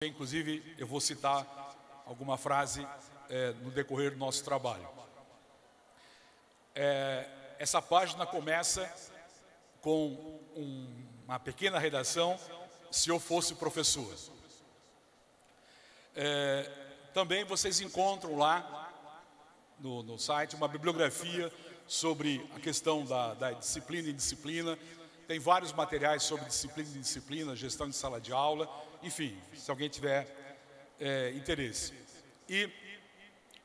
Inclusive, eu vou citar alguma frase no decorrer do nosso trabalho. Essa página começa com uma pequena redação, se eu fosse professor. Também vocês encontram lá no site uma bibliografia sobre a questão da disciplina e indisciplina. Tem vários materiais sobre disciplina e indisciplina, gestão de sala de aula, enfim, se alguém tiver interesse. E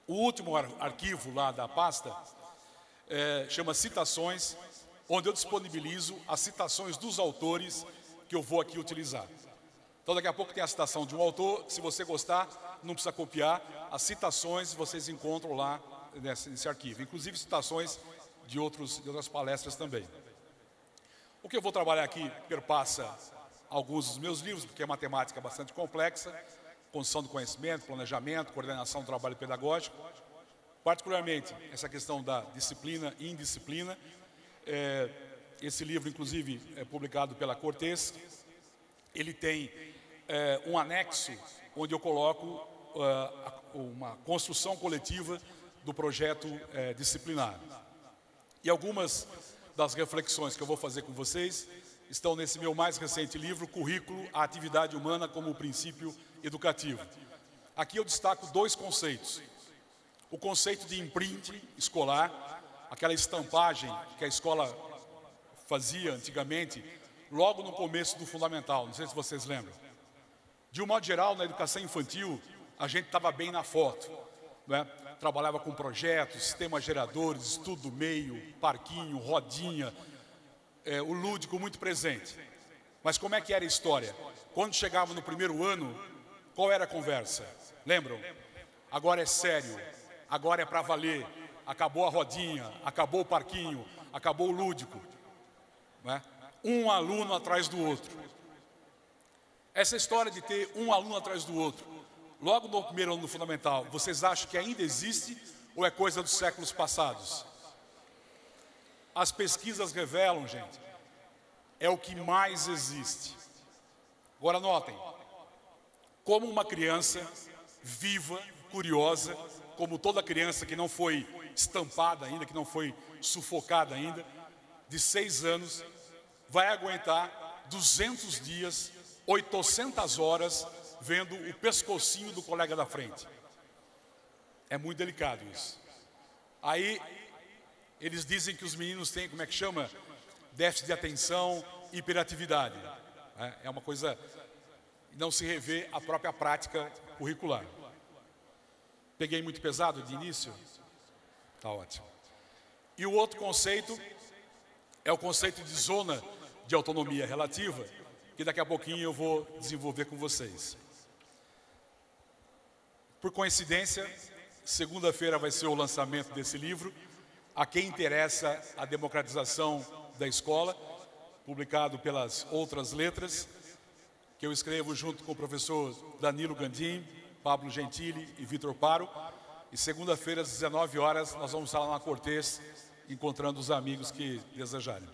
o último arquivo lá da pasta chama Citações, onde eu disponibilizo as citações dos autores que eu vou aqui utilizar. Então daqui a pouco tem a citação de um autor, se você gostar, não precisa copiar, as citações vocês encontram lá nesse arquivo, inclusive citações de outras palestras também. O que eu vou trabalhar aqui perpassa alguns dos meus livros, porque é uma temática bastante complexa, construção do conhecimento, planejamento, coordenação do trabalho pedagógico, particularmente essa questão da disciplina e indisciplina. Esse livro, inclusive, é publicado pela Cortez. Ele tem um anexo onde eu coloco uma construção coletiva do projeto disciplinar. E algumas das reflexões que eu vou fazer com vocês estão nesse meu mais recente livro, Currículo, a Atividade Humana como Princípio Educativo. Aqui eu destaco dois conceitos. O conceito de imprint escolar, aquela estampagem que a escola fazia antigamente, logo no começo do fundamental, não sei se vocês lembram. De um modo geral, na educação infantil, a gente estava bem na foto, né? Trabalhava com projetos, sistemas geradores, estudo do meio, parquinho, rodinha, o lúdico muito presente. Mas como é que era a história? Quando chegava no primeiro ano, qual era a conversa? Lembram? Agora é sério, agora é para valer, acabou a rodinha, acabou o parquinho, acabou o lúdico, né? Um aluno atrás do outro. Essa história de ter um aluno atrás do outro, logo no primeiro ano do fundamental, vocês acham que ainda existe ou é coisa dos séculos passados? As pesquisas revelam, gente, é o que mais existe. Agora notem, como uma criança viva, curiosa, como toda criança que não foi estampada ainda, que não foi sufocada ainda, de 6 anos, vai aguentar 200 dias, 800 horas, vendo o pescocinho do colega da frente. É muito delicado isso. Aí, eles dizem que os meninos têm, como é que chama? Déficit de atenção, hiperatividade. É uma coisa, não se revê a própria prática curricular. Peguei muito pesado de início? Tá ótimo. E o outro conceito é o conceito de zona de autonomia relativa, que daqui a pouquinho eu vou desenvolver com vocês. Por coincidência, segunda-feira vai ser o lançamento desse livro, A Quem Interessa a Democratização da Escola, publicado pelas Outras Letras, que eu escrevo junto com o professor Danilo Gandim, Pablo Gentili e Vitor Paro. E segunda-feira, às 19 horas, nós vamos estar lá na Cortez, encontrando os amigos que desejarem.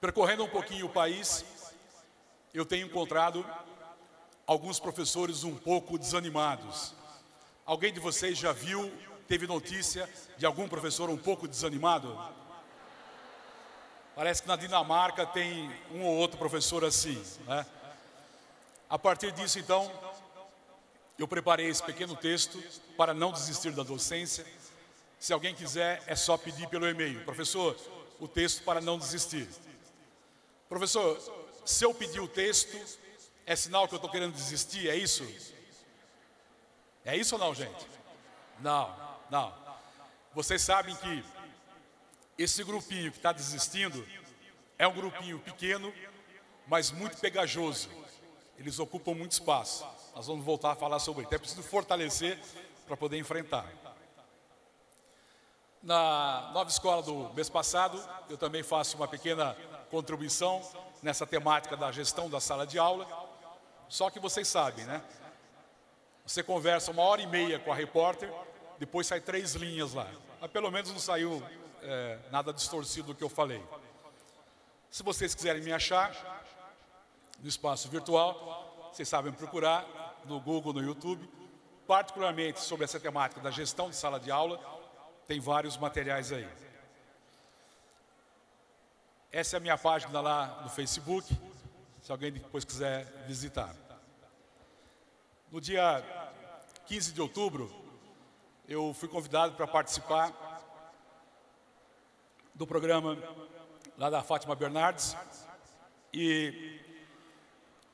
Percorrendo um pouquinho o país, eu tenho encontrado alguns professores um pouco desanimados. Alguém de vocês já viu, teve notícia de algum professor um pouco desanimado? Parece que na Dinamarca tem um ou outro professor assim, né? A partir disso, então, eu preparei esse pequeno texto para não desistir da docência. Se alguém quiser, é só pedir pelo e-mail. Professor, o texto para não desistir. Professor, se eu pedir o texto, é sinal que eu estou querendo desistir, é isso? É isso ou não, gente? Não, não. Vocês sabem que esse grupinho que está desistindo é um grupinho pequeno, mas muito pegajoso. Eles ocupam muito espaço. Nós vamos voltar a falar sobre isso. É preciso fortalecer para poder enfrentar. Na nova escola do mês passado, eu também faço uma pequena contribuição nessa temática da gestão da sala de aula. Só que vocês sabem, né? Você conversa 1h30 com a repórter, depois sai 3 linhas lá. Mas pelo menos não saiu nada distorcido do que eu falei. Se vocês quiserem me achar no espaço virtual, vocês sabem procurar no Google, no YouTube, particularmente sobre essa temática da gestão de sala de aula, tem vários materiais aí. Essa é a minha página lá no Facebook, se alguém depois quiser visitar. No dia 15 de outubro, eu fui convidado para participar do programa lá da Fátima Bernardes e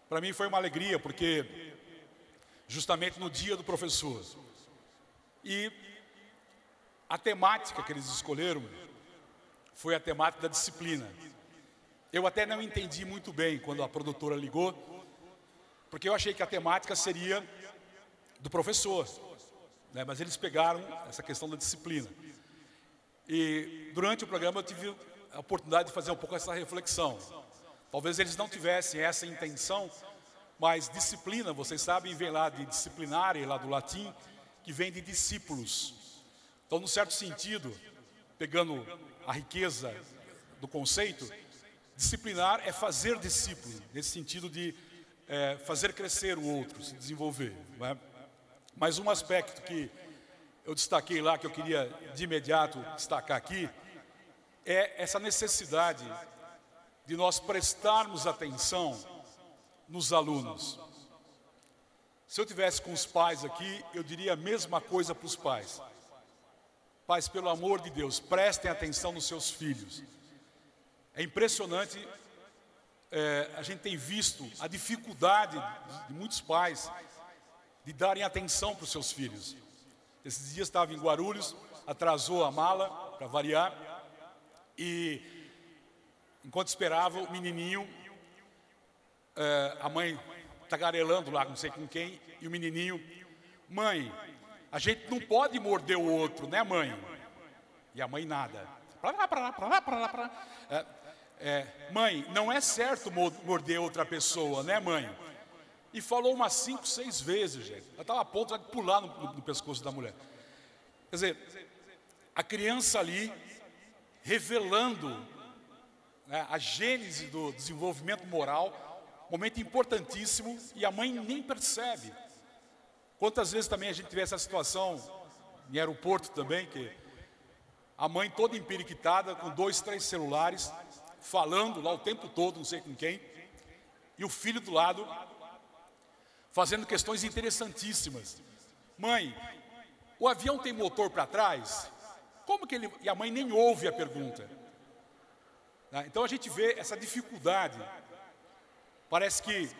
para mim foi uma alegria, porque justamente no dia do professor. E a temática que eles escolheram foi a temática da disciplina. Eu até não entendi muito bem quando a produtora ligou, porque eu achei que a temática seria do professor, né? Mas eles pegaram essa questão da disciplina. E durante o programa eu tive a oportunidade de fazer um pouco essa reflexão. Talvez eles não tivessem essa intenção, mas disciplina, vocês sabem, vem lá de disciplinare, lá do latim, que vem de discípulos. Então, num certo sentido, pegando a riqueza do conceito, disciplinar é fazer discípulo, nesse sentido de fazer crescer o outro, se desenvolver. Não é? Mas um aspecto que eu destaquei lá, que eu queria de imediato destacar aqui, é essa necessidade de nós prestarmos atenção nos alunos. Se eu tivesse com os pais aqui, eu diria a mesma coisa para os pais. Pais, pelo amor de Deus, prestem atenção nos seus filhos. É impressionante, a gente tem visto a dificuldade de muitos pais de darem atenção para os seus filhos. Esses dias estava em Guarulhos, atrasou a mala, para variar, e enquanto esperava o menininho, a mãe tagarelando lá, não sei com quem, e o menininho, mãe, a gente não pode morder o outro, né, mãe? E a mãe nada. Pra lá. Mãe, não é certo morder outra pessoa, né, mãe? E falou umas 5, 6 vezes, gente. Ela estava a ponto de pular no pescoço da mulher. Quer dizer, a criança ali, revelando, né, a gênese do desenvolvimento moral, momento importantíssimo, e a mãe nem percebe. Quantas vezes também a gente vê essa situação, em aeroporto também, que a mãe toda empiriquitada, com 2, 3 celulares, falando lá o tempo todo, não sei com quem, e o filho do lado, fazendo questões interessantíssimas. Mãe, o avião tem motor para trás? Como que ele... E a mãe nem ouve a pergunta. Então a gente vê essa dificuldade. Parece que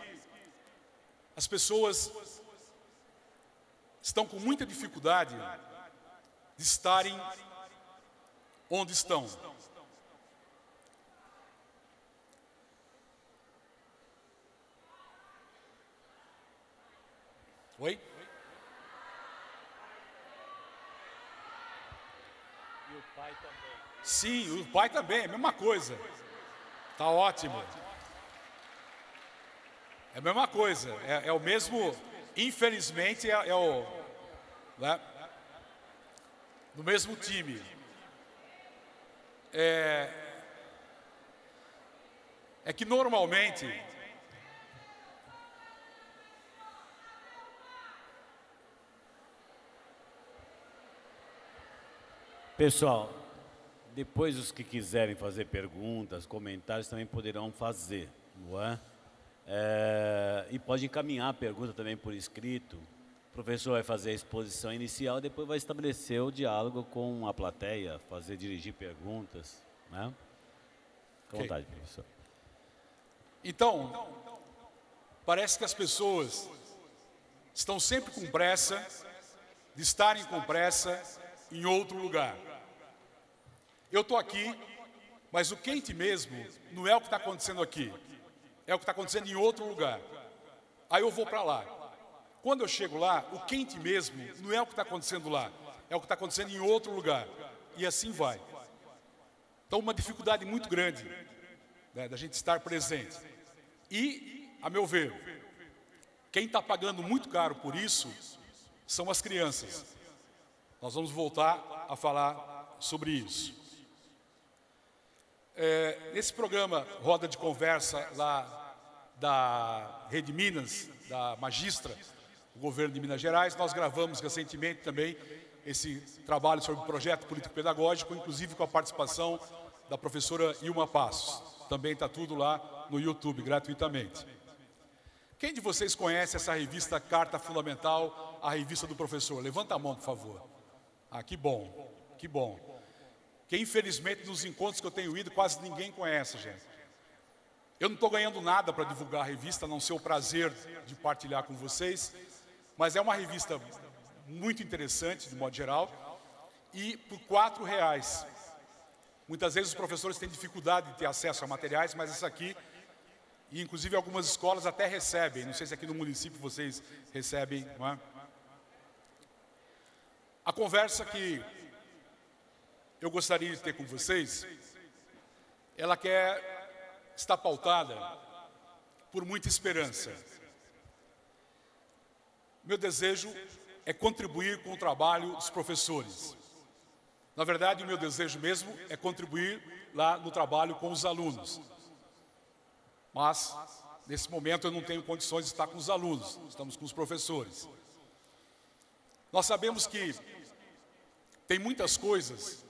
as pessoas estão com muita dificuldade de estarem onde estão. Oi? E o pai também. Sim, o pai também, é a mesma coisa. Tá ótimo. É a mesma coisa, é o mesmo, infelizmente é o, né, do mesmo time. É que normalmente Pessoal, depois os que quiserem fazer perguntas, comentários também poderão fazer, não é? E pode encaminhar a pergunta também por escrito. O professor vai fazer a exposição inicial, depois vai estabelecer o diálogo com a plateia, dirigir perguntas, né? Fique à vontade, professor. Então, parece que as pessoas estão sempre com pressa de estarem com pressa em outro lugar. Eu estou aqui, mas o quente mesmo não é o que está acontecendo aqui. É o que está acontecendo em outro lugar. Aí eu vou para lá. Quando eu chego lá, o quente mesmo não é o que está acontecendo lá. É o que está acontecendo em outro lugar. E assim vai. Então, uma dificuldade muito grande, né, da gente estar presente. E, a meu ver, quem está pagando muito caro por isso são as crianças. Nós vamos voltar a falar sobre isso. Nesse programa Roda de Conversa lá da Rede Minas, da Magistra, do governo de Minas Gerais. Nós gravamos recentemente também esse trabalho sobre o projeto político-pedagógico, inclusive com a participação da professora Ilma Passos. Também está tudo lá no YouTube, gratuitamente. Quem de vocês conhece essa revista Carta Fundamental, a revista do professor? Levanta a mão, por favor. Ah, que bom, que bom. Que infelizmente nos encontros que eu tenho ido, quase ninguém conhece, gente. Eu não estou ganhando nada para divulgar a revista, a não ser o prazer de partilhar com vocês, mas é uma revista muito interessante, de modo geral, e por R$4. Muitas vezes os professores têm dificuldade de ter acesso a materiais, mas essa aqui, e inclusive algumas escolas até recebem, não sei se aqui no município vocês recebem, não é? A conversa que eu gostaria de ter com vocês, ela está pautada por muita esperança. Meu desejo é contribuir com o trabalho dos professores. Na verdade, o meu desejo mesmo é contribuir lá no trabalho com os alunos. Mas, nesse momento, eu não tenho condições de estar com os alunos, estamos com os professores. Nós sabemos que tem muitas coisas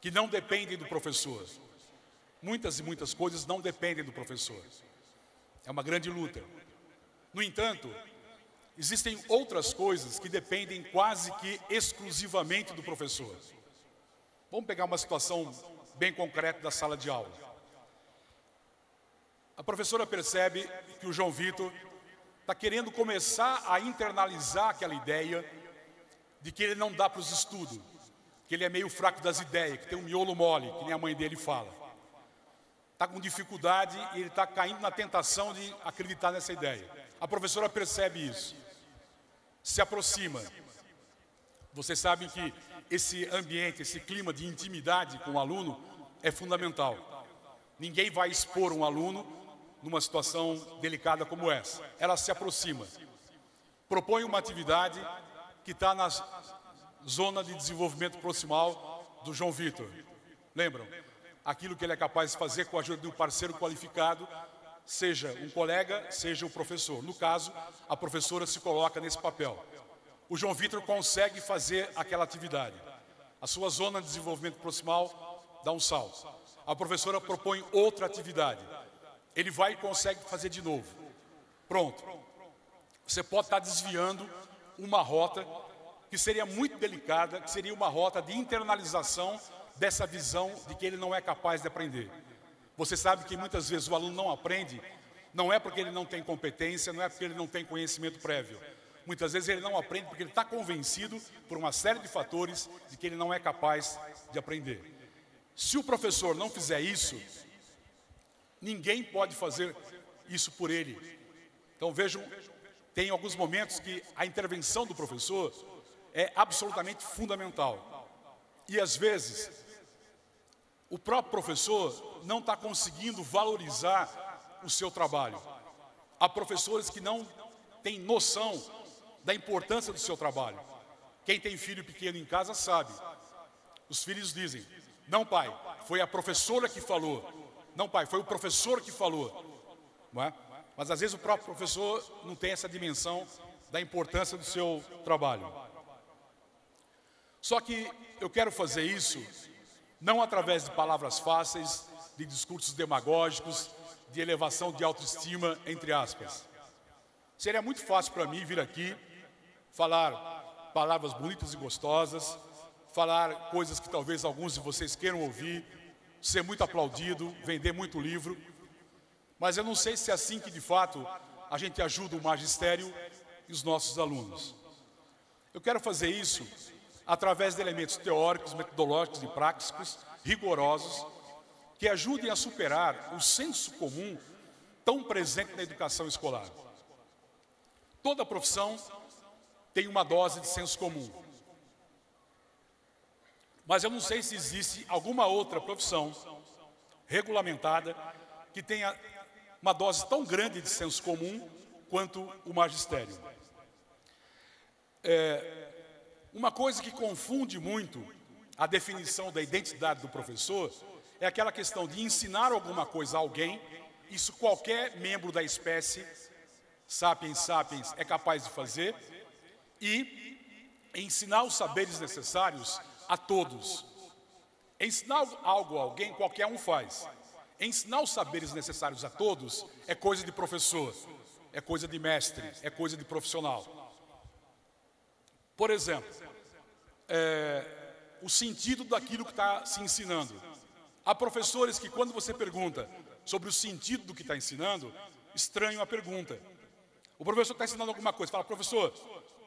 que não dependem do professor. Muitas e muitas coisas não dependem do professor. É uma grande luta. No entanto, existem outras coisas que dependem quase que exclusivamente do professor. Vamos pegar uma situação bem concreta da sala de aula. A professora percebe que o João Vitor está querendo começar a internalizar aquela ideia de que ele não dá para os estudos, que ele é meio fraco das ideias, que tem um miolo mole, que nem a mãe dele fala. Está com dificuldade e ele está caindo na tentação de acreditar nessa ideia. A professora percebe isso, se aproxima. Vocês sabem que esse ambiente, esse clima de intimidade com o aluno é fundamental. Ninguém vai expor um aluno numa situação delicada como essa. Ela se aproxima, propõe uma atividade que está na zona de desenvolvimento proximal do João Vitor. Lembram? Aquilo que ele é capaz de fazer com a ajuda de um parceiro qualificado, seja um colega, seja um professor. No caso, a professora se coloca nesse papel. O João Vitor consegue fazer aquela atividade. A sua zona de desenvolvimento proximal dá um salto. A professora propõe outra atividade. Ele vai e consegue fazer de novo. Pronto. Você pode estar desviando uma rota que seria muito delicada, que seria uma rota de internalização dessa visão de que ele não é capaz de aprender. Você sabe que muitas vezes o aluno não aprende, não é porque ele não tem competência, não é porque ele não tem conhecimento prévio. Muitas vezes ele não aprende porque ele está convencido por uma série de fatores de que ele não é capaz de aprender. Se o professor não fizer isso, ninguém pode fazer isso por ele. Então vejam, tem alguns momentos que a intervenção do professor é absolutamente fundamental. E às vezes, o próprio professor não está conseguindo valorizar o seu trabalho. Há professores que não têm noção da importância do seu trabalho. Quem tem filho pequeno em casa sabe. Os filhos dizem, não pai, foi a professora que falou. Não pai, foi o professor que falou. Não é? Mas às vezes o próprio professor não tem essa dimensão da importância do seu trabalho. Só que eu quero fazer isso não através de palavras fáceis, de discursos demagógicos, de elevação de autoestima, entre aspas. Seria muito fácil para mim vir aqui, falar palavras bonitas e gostosas, falar coisas que talvez alguns de vocês queiram ouvir, ser muito aplaudido, vender muito livro, mas eu não sei se é assim que de fato a gente ajuda o magistério e os nossos alunos. Eu quero fazer isso através de elementos teóricos, metodológicos e práticos, rigorosos, que ajudem a superar o senso comum tão presente na educação escolar. Toda profissão tem uma dose de senso comum. Mas eu não sei se existe alguma outra profissão regulamentada que tenha uma dose tão grande de senso comum quanto o magistério. Uma coisa que confunde muito a definição da identidade do professor é aquela questão de ensinar alguma coisa a alguém, isso qualquer membro da espécie sapiens sapiens é capaz de fazer, e ensinar os saberes necessários a todos. Ensinar algo a alguém, qualquer um faz. Ensinar os saberes necessários a todos é coisa de professor, é coisa de mestre, é coisa de profissional. Por exemplo, o sentido daquilo que está se ensinando. Há professores que, quando você pergunta sobre o sentido do que está ensinando, estranham a pergunta. O professor está ensinando alguma coisa, fala: professor,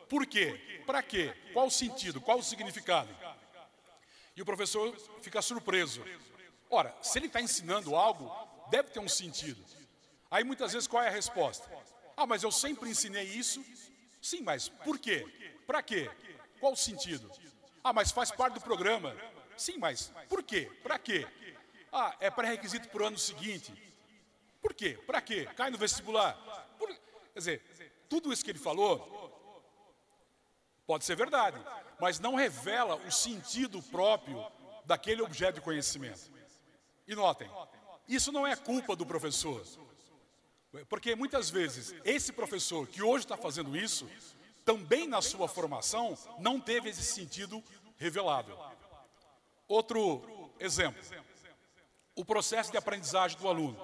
por quê? Para quê? Qual o sentido? Qual o significado? E o professor fica surpreso. Ora, se ele está ensinando algo, deve ter um sentido. Aí muitas vezes qual é a resposta? Ah, mas eu sempre ensinei isso. Sim, mas por quê? Para quê? Qual o sentido? Ah, mas faz parte do programa. Sim, mas por quê? Para quê? Ah, é pré-requisito para o ano seguinte. Por quê? Para quê? Cai no vestibular. Quer dizer, tudo isso que ele falou pode ser verdade, mas não revela o sentido próprio daquele objeto de conhecimento. E notem, isso não é culpa do professor, porque muitas vezes esse professor que hoje está fazendo isso, também na sua formação não teve esse sentido revelado. Outro exemplo, o processo de aprendizagem do aluno.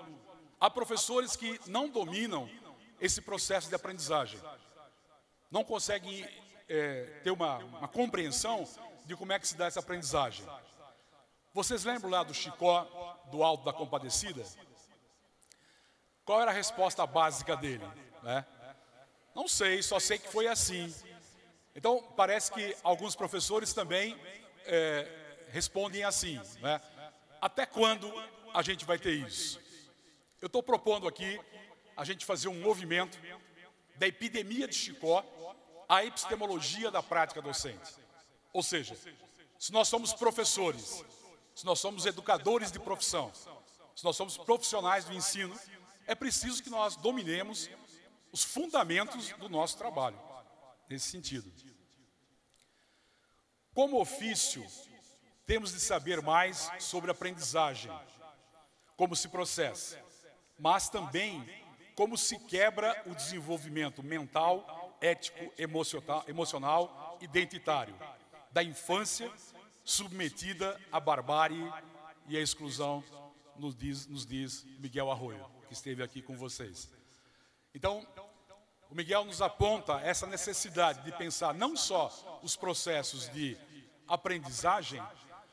Há professores que não dominam esse processo de aprendizagem, não conseguem ter uma compreensão de como é que se dá essa aprendizagem. Vocês lembram lá do Chicó, do Alto da Compadecida? Qual era a resposta básica dele? Não sei, só sei que foi assim. Então, parece que alguns professores também respondem assim. Até quando a gente vai ter isso? Eu estou propondo aqui a gente fazer um movimento da epidemia de Chicó à epistemologia da prática docente. Ou seja, se nós somos professores, se nós somos educadores de profissão, se nós somos profissionais do ensino, é preciso que nós dominemos os fundamentos do nosso trabalho, nesse sentido. Como ofício, temos de saber mais sobre aprendizagem, como se processa, mas também como se quebra o desenvolvimento mental, ético, emocional, identitário, da infância submetida à barbárie e à exclusão, nos diz Miguel Arroyo, que esteve aqui com vocês. Então, o Miguel nos aponta essa necessidade de pensar não só os processos de aprendizagem,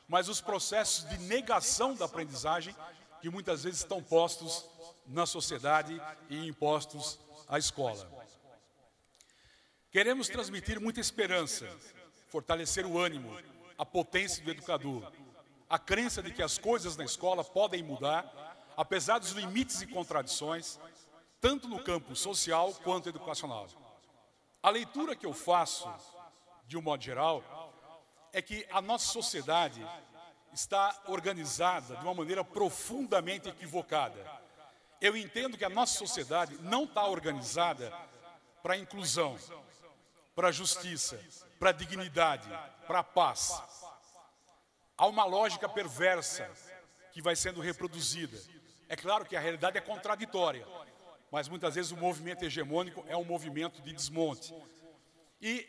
mas os processos de negação da aprendizagem que muitas vezes estão postos na sociedade e impostos à escola. Queremos transmitir muita esperança, fortalecer o ânimo, a potência do educador, a crença de que as coisas na escola podem mudar, apesar dos limites e contradições, tanto no campo social quanto educacional. A leitura que eu faço, de um modo geral, é que a nossa sociedade está organizada de uma maneira profundamente equivocada. Eu entendo que a nossa sociedade não está organizada para a inclusão, para a justiça, para a dignidade, para a paz. Há uma lógica perversa que vai sendo reproduzida. É claro que a realidade é contraditória, mas muitas vezes o movimento hegemônico é um movimento de desmonte. E